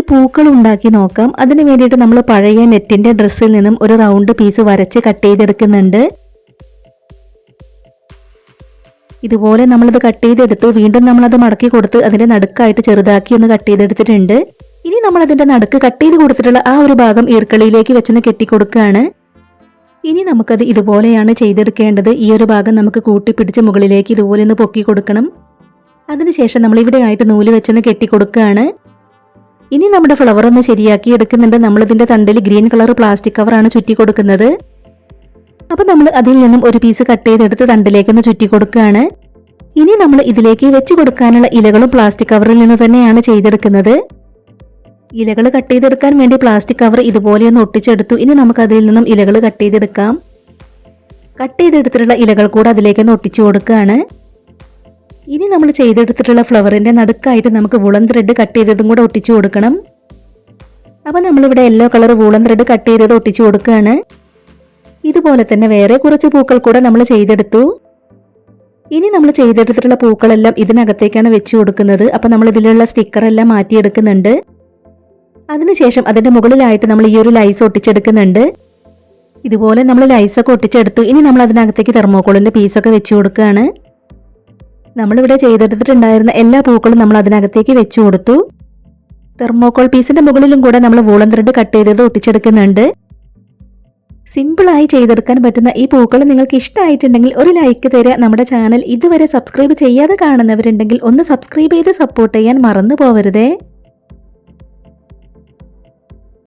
പൂക്കൾ ഉണ്ടാക്കി നോക്കാം. അതിന് വേണ്ടിയിട്ട് നമ്മൾ പഴയ നെറ്റിന്റെ ഡ്രസ്സിൽ നിന്നും ഒരു റൗണ്ട് പീസ് വരച്ച് കട്ട് ചെയ്തെടുക്കുന്നുണ്ട്. ഇതുപോലെ നമ്മളത് കട്ട് ചെയ്തെടുത്തു. വീണ്ടും നമ്മളത് മടക്കി കൊടുത്ത് അതിന്റെ നടുക്കായിട്ട് ചെറുതാക്കി ഒന്ന് കട്ട് ചെയ്തെടുത്തിട്ടുണ്ട്. ഇനി നമ്മൾ അതിന്റെ നടുക്ക് കട്ട് ചെയ്ത് കൊടുത്തിട്ടുള്ള ആ ഒരു ഭാഗം ഈർക്കളിയിലേക്ക് വെച്ചൊന്ന് കെട്ടിക്കൊടുക്കുകയാണ്. ഇനി നമുക്കത് ഇതുപോലെയാണ് ചെയ്തെടുക്കേണ്ടത്. ഈ ഒരു ഭാഗം നമുക്ക് കൂട്ടിപ്പിടിച്ച് മുകളിലേക്ക് ഇതുപോലെ ഒന്ന് പൊക്കി കൊടുക്കണം. അതിനുശേഷം നമ്മൾ ഇവിടെ ആയിട്ട് നൂല് വെച്ചൊന്ന് കെട്ടിക്കൊടുക്കുകയാണ്. ഇനി നമ്മുടെ ഫ്ലവർ ഒന്ന് ശരിയാക്കി എടുക്കുന്നുണ്ട്. നമ്മളിതിന്റെ തണ്ടിൽ ഗ്രീൻ കളർ പ്ലാസ്റ്റിക് കവറാണ് ചുറ്റി കൊടുക്കുന്നത്. അപ്പൊ നമ്മൾ അതിൽ നിന്നും ഒരു പീസ് കട്ട് ചെയ്തെടുത്ത് തണ്ടിലേക്കൊന്ന് ചുറ്റി കൊടുക്കുകയാണ്. ഇനി നമ്മൾ ഇതിലേക്ക് വെച്ച് കൊടുക്കാനുള്ള ഇലകളും പ്ലാസ്റ്റിക് കവറിൽ നിന്ന് തന്നെയാണ് ചെയ്തെടുക്കുന്നത്. ഇലകൾ കട്ട് ചെയ്തെടുക്കാൻ വേണ്ടി പ്ലാസ്റ്റിക് കവർ ഇതുപോലെ ഒന്ന് ഒട്ടിച്ചെടുത്തു. ഇനി നമുക്ക് അതിൽ നിന്നും ഇലകൾ കട്ട് ചെയ്തെടുക്കാം. കട്ട് ചെയ്തെടുത്തിട്ടുള്ള ഇലകൾ കൂടെ അതിലേക്കൊന്ന് ഒട്ടിച്ചു കൊടുക്കുകയാണ്. ഇനി നമ്മൾ ചെയ്തെടുത്തിട്ടുള്ള ഫ്ലവറിന്റെ നടുക്കായിട്ട് നമുക്ക് വൂളൻ ത്രെഡ് കട്ട് ചെയ്തതും കൂടെ ഒട്ടിച്ചു കൊടുക്കണം. അപ്പൊ നമ്മളിവിടെ yellow colour woollen thread cut ചെയ്തത് ഒട്ടിച്ചു കൊടുക്കുകയാണ്. ഇതുപോലെ തന്നെ വേറെ കുറച്ച് പൂക്കൾ കൂടെ നമ്മൾ ചെയ്തെടുത്തു. ഇനി നമ്മൾ ചെയ്തെടുത്തിട്ടുള്ള പൂക്കളെല്ലാം ഇതിനകത്തേക്കാണ് വെച്ചു കൊടുക്കുന്നത്. അപ്പൊ നമ്മൾ ഇതിലുള്ള സ്റ്റിക്കർ എല്ലാം മാറ്റിയെടുക്കുന്നുണ്ട്. അതിനുശേഷം അതിന്റെ മുകളിലായിട്ട് നമ്മൾ ഈ ഒരു ലൈസ് ഒട്ടിച്ചെടുക്കുന്നുണ്ട്. ഇതുപോലെ നമ്മൾ ലൈസൊക്കെ ഒട്ടിച്ചെടുത്തു. ഇനി നമ്മൾ അതിനകത്തേക്ക് തെർമോക്കോളിന്റെ പീസൊക്കെ വെച്ചു കൊടുക്കുകയാണ്. നമ്മളിവിടെ ചെയ്തെടുത്തിട്ടുണ്ടായിരുന്ന എല്ലാ പൂക്കളും നമ്മൾ അതിനകത്തേക്ക് വെച്ചു കൊടുത്തു. തെർമോക്കോൾ പീസിന്റെ മുകളിലും കൂടെ നമ്മൾ വൂളൻ ത്രെഡ് കട്ട് ചെയ്തത് ഒട്ടിച്ചെടുക്കുന്നുണ്ട്. സിമ്പിളായി ചെയ്തെടുക്കാൻ പറ്റുന്ന ഈ പൂക്കൾ നിങ്ങൾക്ക് ഇഷ്ടമായിട്ടുണ്ടെങ്കിൽ ഒരു ലൈക്ക് തരിക. നമ്മുടെ ചാനൽ ഇതുവരെ സബ്സ്ക്രൈബ് ചെയ്യാതെ കാണുന്നവരുണ്ടെങ്കിൽ ഒന്ന് സബ്സ്ക്രൈബ് ചെയ്ത് സപ്പോർട്ട് ചെയ്യാൻ മറന്നു പോവരുതേ.